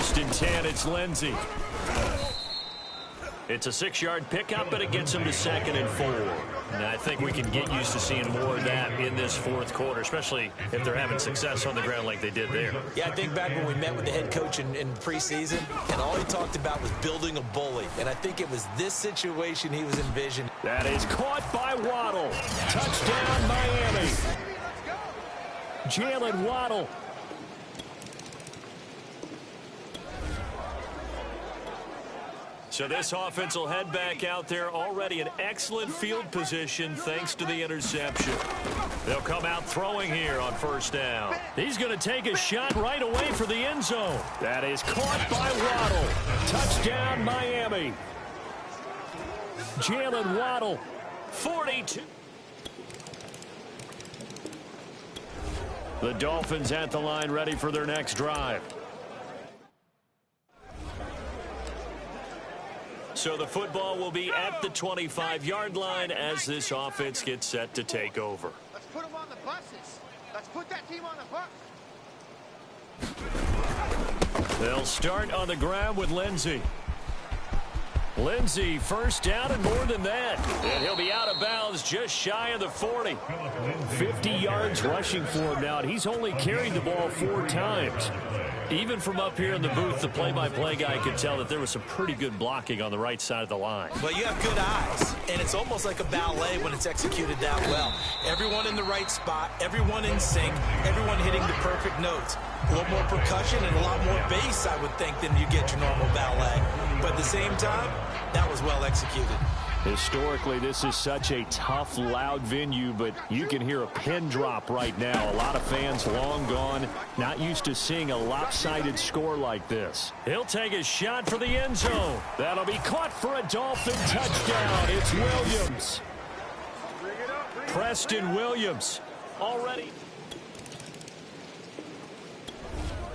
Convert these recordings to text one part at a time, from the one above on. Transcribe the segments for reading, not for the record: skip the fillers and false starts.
first and 10. It's Lindsey. It's a 6-yard pickup, but it gets him to 2nd and 4. And I think we can get used to seeing more of that in this fourth quarter, especially if they're having success on the ground like they did there. Yeah, I think back when we met with the head coach in preseason, and all he talked about was building a bully. And I think it was this situation he was envisioning. That is caught by Waddle. Touchdown, Miami. Jalen Waddle. So this offense will head back out there, already in excellent field position thanks to the interception. They'll come out throwing here on first down. He's going to take a shot right away for the end zone. That is caught by Waddle. Touchdown, Miami. Jalen Waddle, 42. The Dolphins at the line, ready for their next drive. So the football will be at the 25-yard line as this offense gets set to take over. Let's put them on the buses. Let's put that team on the bus. They'll start on the ground with Lindsey. Lindsey, first down and more than that. And he'll be out of bounds just shy of the 40. 50 yards rushing for him now, and he's only carried the ball 4 times. Even from up here in the booth, the play-by-play guy could tell that there was some pretty good blocking on the right side of the line. Well, you have good eyes, and it's almost like a ballet when it's executed that well. Everyone in the right spot, everyone in sync, everyone hitting the perfect notes. A little more percussion and a lot more bass, I would think, than you get your normal ballet. But at the same time, that was well executed. Historically, this is such a tough, loud venue, but you can hear a pin drop right now. A lot of fans long gone, not used to seeing a lopsided score like this. He'll take a shot for the end zone. That'll be caught for a Dolphin touchdown. It's Williams. Preston Williams already.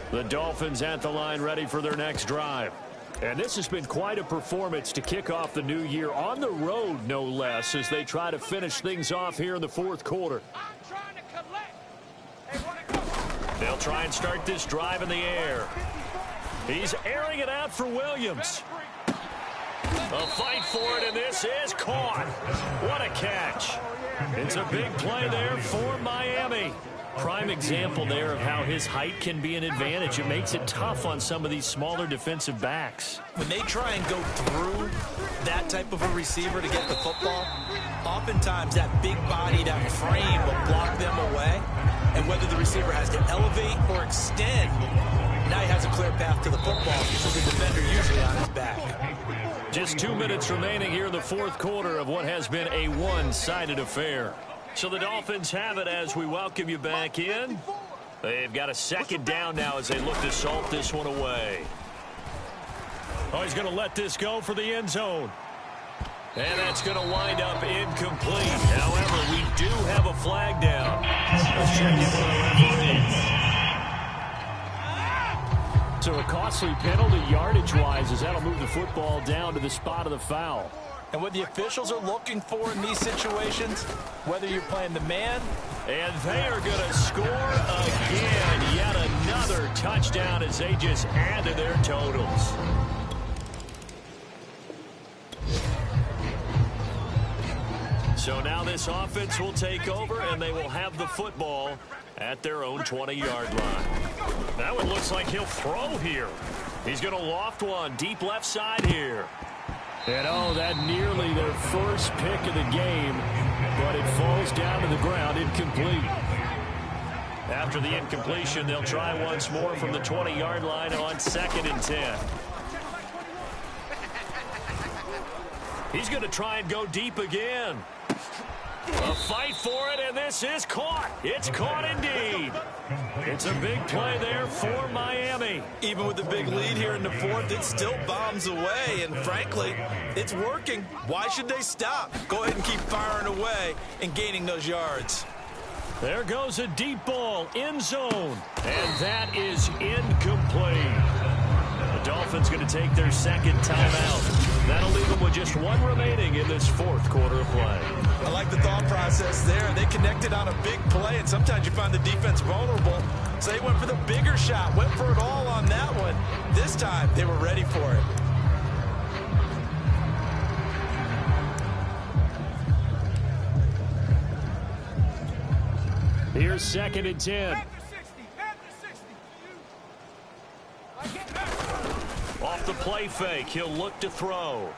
The Dolphins at the line, ready for their next drive. And this has been quite a performance to kick off the new year on the road, no less, as they try to finish things off here in the fourth quarter. They'll try and start this drive in the air. He's airing it out for Williams. A fight for it, and this is caught. What a catch. It's a big play there for Miami. Prime example there of how his height can be an advantage. It makes it tough on some of these smaller defensive backs. When they try and go through that type of a receiver to get the football, oftentimes that big body, that frame will block them away. And whether the receiver has to elevate or extend, now he has a clear path to the football with the defender usually on his back. Just 2 minutes remaining here in the fourth quarter of what has been a one-sided affair. So the Dolphins have it as we welcome you back in. They've got a second down now as they look to salt this one away. Oh, he's going to let this go for the end zone. And that's going to wind up incomplete. However, we do have a flag down. Let's check in with our referee. So a costly penalty yardage-wise as that'll move the football down to the spot of the foul. And what the officials are looking for in these situations, whether you're playing the man. And they are going to score again. Yet another touchdown as they just add to their totals. So now this offense will take over, and they will have the football at their own 20-yard line. That one looks like he'll throw here. He's going to loft one deep left side here. And oh, that nearly their first pick of the game, but it falls down to the ground incomplete. After the incompletion, they'll try once more from the 20-yard line on 2nd and 10. He's going to try and go deep again. A fight for it, and this is caught. It's caught indeed. It's a big play there for Miami. Even with the big lead here in the fourth, it still bombs away, and frankly, it's working. Why should they stop? Go ahead and keep firing away and gaining those yards. There goes a deep ball, end zone, and that is incomplete. The Dolphins going to take their second timeout. That'll leave them with just one remaining in this fourth quarter of play. I like the thought process there. They connected on a big play, and sometimes you find the defense vulnerable So they went for the bigger shot, went for it all on that one. This time, they were ready for it. Here's 2nd and 10. Off the play fake, he'll look to throw.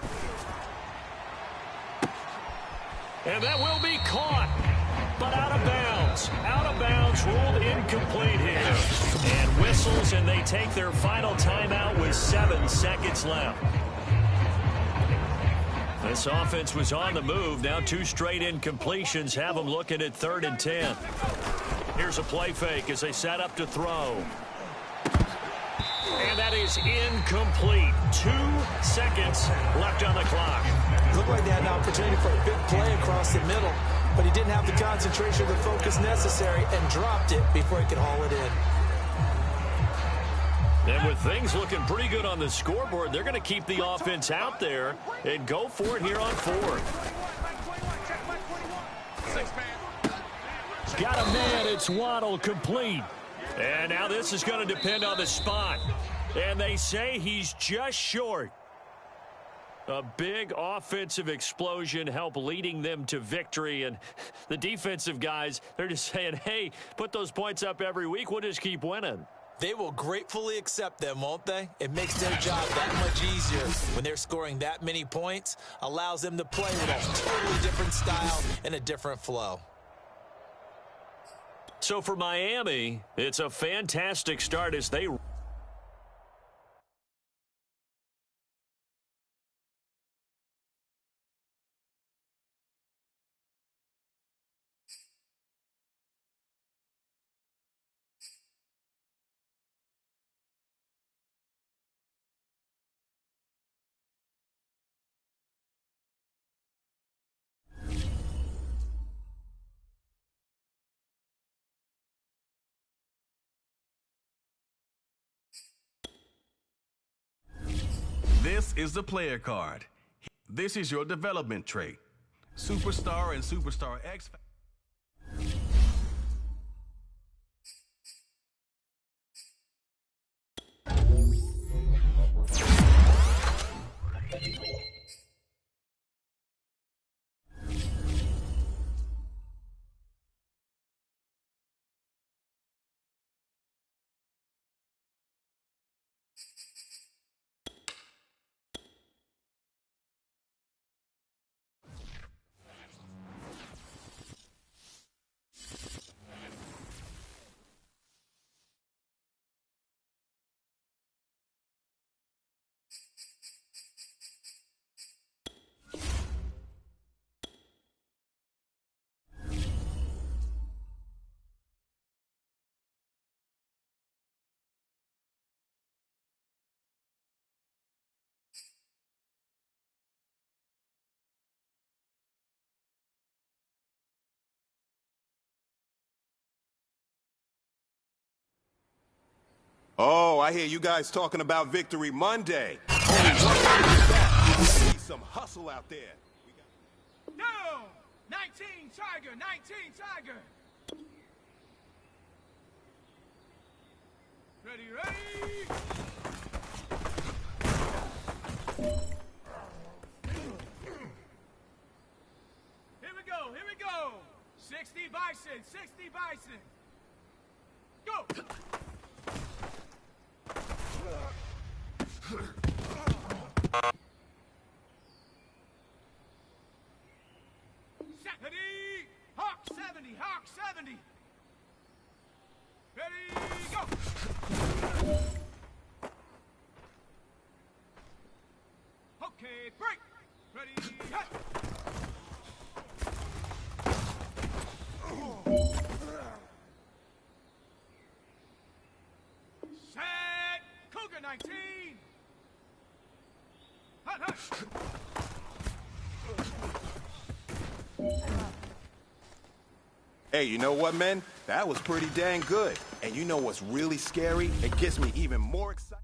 And that will be caught, but out of bounds. Out of bounds, ruled incomplete here. And whistles, and they take their final timeout with 7 seconds left. This offense was on the move. Now 2 straight incompletions have them looking at 3rd and 10. Here's a play fake as they set up to throw. And that is incomplete. 2 seconds left on the clock. Looked like they had an opportunity for a big play across the middle, but he didn't have the concentration or the focus necessary and dropped it before he could haul it in. And with things looking pretty good on the scoreboard, they're going to keep the offense out there and go for it here on 4th. Got a man. It's Waddle, complete. And now this is going to depend on the spot. And they say he's just short. A big offensive explosion helped leading them to victory. And the defensive guys, they're just saying, hey, put those points up every week. We'll just keep winning. They will gratefully accept them, won't they? It makes their job that much easier when they're scoring that many points. Allows them to play with a totally different style and a different flow. So for Miami, it's a fantastic start as they... This is the player card. This is your development trait. Superstar and Superstar X. Oh, I hear you guys talking about Victory Monday. Need some hustle out there. No! 19 Tiger, 19 Tiger. Ready, ready. Here we go, here we go. 60 Bison, 60 Bison. Go! Ready, Hawk 70, Hawk 70. Ready, go. Okay, break. Ready, hit. Set, Cougar 19. Hut, hut. Hey, you know what, man? That was pretty dang good. And you know what's really scary? It gets me even more excited.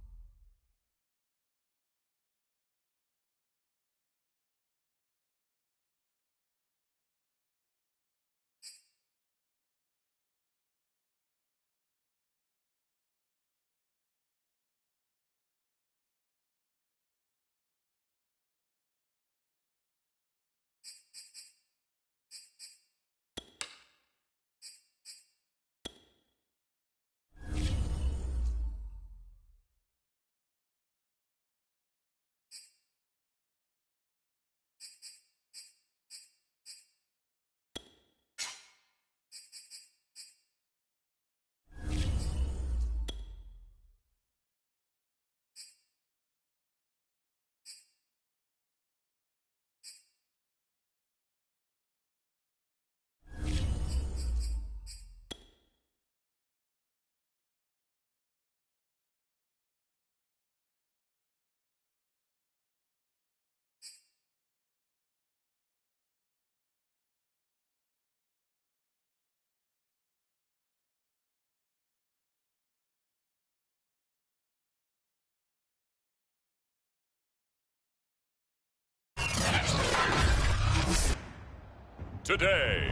today.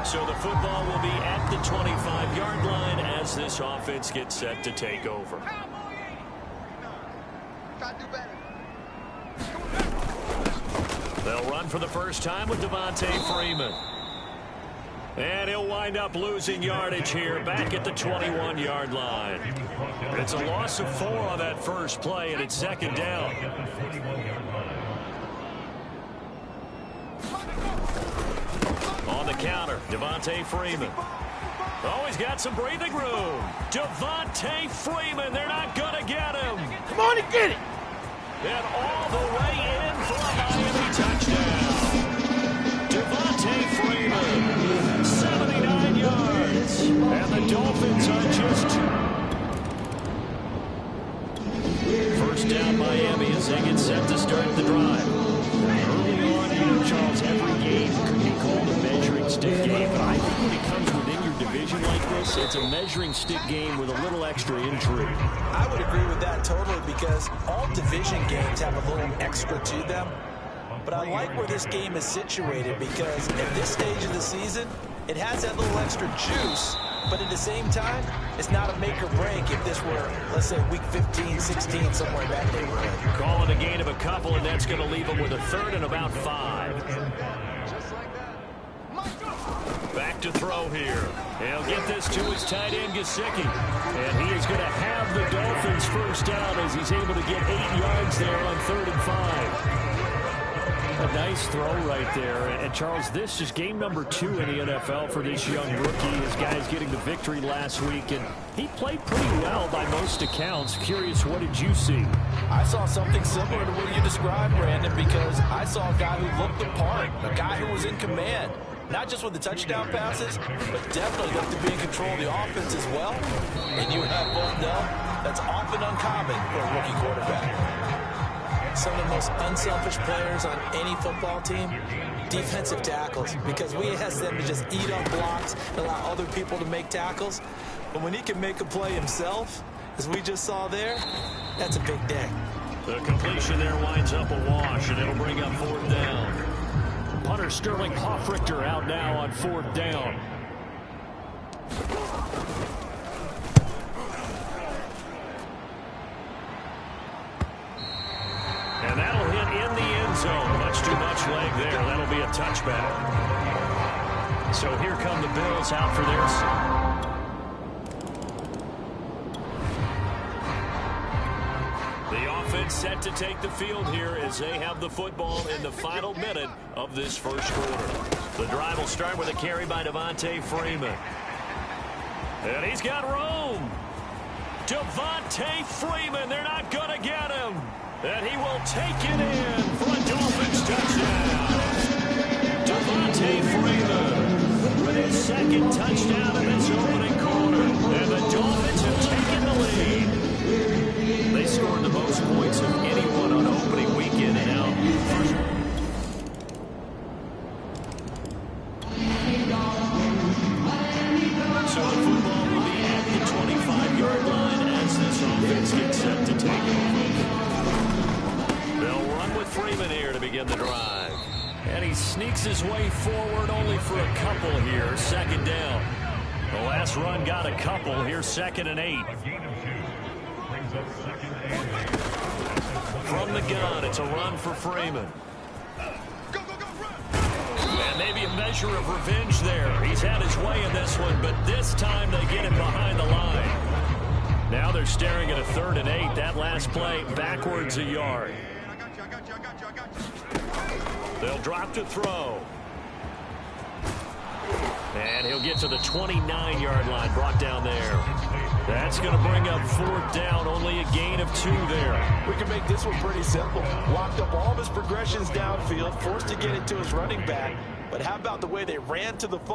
So the football will be at the 25-yard line as this offense gets set to take over. They'll run for the first time with Devontae Freeman. And he'll wind up losing yardage here back at the 21-yard line. It's a loss of 4 on that first play, and it's second down. On the counter, Devontae Freeman. Oh, he's got some breathing room. Devontae Freeman, they're not going to get him. Come on and get it. And all the way in for a Miami touchdown. Devontae Freeman, 79 yards. And the Dolphins are just 2. First down Miami as they get set to start the drive. Early on, Charles, every game could be called a measuring stick game. But I think when it comes within your division like this, it's a measuring stick game with a little extra intrigue. I would agree with that totally because all division games have a little extra to them. But I like where this game is situated because at this stage of the season, it has that little extra juice, but at the same time, it's not a make or break if this were, let's say, week 15, 16, somewhere in that neighborhood. Calling a gain of a couple, and that's going to leave them with a third and about 5. Back to throw here. He'll get this to his tight end, Gesicki. And he is going to have the Dolphins first down as he's able to get 8 yards there on 3rd and 5. A nice throw right there. And Charles, this is game number 2 in the NFL for this young rookie. His guys getting the victory last week, and he played pretty well by most accounts. Curious, what did you see? I saw something similar to what you described, Brandon, because I saw a guy who looked the part, a guy who was in command. Not just with the touchdown passes, but definitely looked to be in control of the offense as well. And you and I both know that's often uncommon for a rookie quarterback. Some of the most unselfish players on any football team, defensive tackles, because we ask them to just eat up blocks and allow other people to make tackles. But when he can make a play himself, as we just saw there, that's a big day. The completion there winds up a wash, and it'll bring up 4th down. Punter Sterling Hoffrichter out now on 4th down. And that'll hit in the end zone. Much too much leg there. That'll be a touchback. So here come the Bills out for theirs. The offense set to take the field here as they have the football in the final minute of this first quarter. The drive will start with a carry by Devontae Freeman. And he's got room. Devontae Freeman, they're not going to get him. And he will take it in for a Dolphins touchdown. Devontae Freeman with his 2nd touchdown in this opening quarter. And the Dolphins have taken the lead. They scored the most points of anyone on opening weekend and out. So the football will be at the 25-yard line as this offense gets set to take over. They'll run with Freeman here to begin the drive. And he sneaks his way forward only for a couple here. 2nd down. The last run got a couple. Here's 2nd and 8. From the gun, it's a run for Freeman. And maybe a measure of revenge there. He's had his way in this one, but this time they get him behind the line. Now they're staring at a 3rd and 8. That last play backwards a yard. They'll drop to throw. And he'll get to the 29-yard line, brought down there. That's going to bring up 4th down, only a gain of 2 there. We can make this one pretty simple. Locked up all of his progressions downfield, forced to get it to his running back. But how about the way they ran to the football?